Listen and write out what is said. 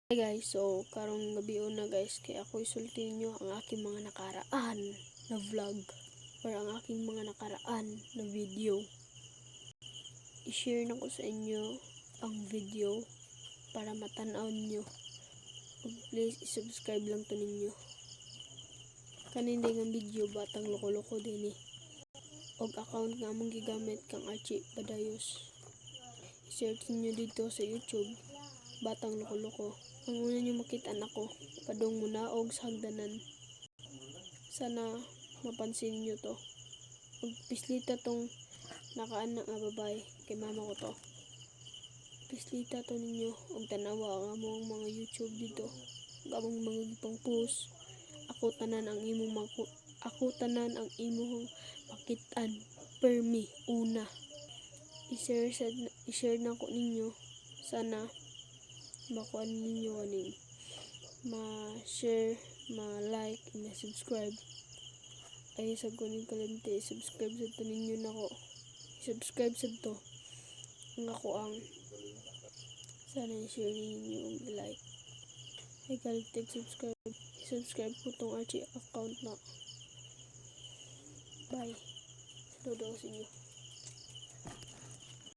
Hey guys, so karong gabi na guys, kaya ako isulti ninyo ang aking mga nakaraan na vlog or ang aking mga nakaraan na video. I-share na ko sa inyo ang video para matanaw nyo. Please i-subscribe lang to ninyo. Kaninday nga video batang loko-loko din og account nga among gigamit kang Archie Padayos. I-search niyo dito sa YouTube batang loko-loko. Ang una nyo makita nako, padung munaog sa hagdanan. Sana mapansin nyo to. Ug pislita tong nakaanak nga babae, kay mama ko to. Pislita to ninyo, ug tanawa ang among mga YouTube dito. Ug among mga gipang post. Ako tanan ang imong makitaan permi una. I-share na ko ninyo. Sana makuan ninyo aning ma-share, ma-like, ma-subscribe. Ay sa kuning kalimti, subscribe sa to ninyo nako. Subscribe sa to. Ang ako ang sana i-share ninyo og like. Ay kalimti subscribe. Subscribe ko tong Archie account na. Bye. Dodo sa inyo.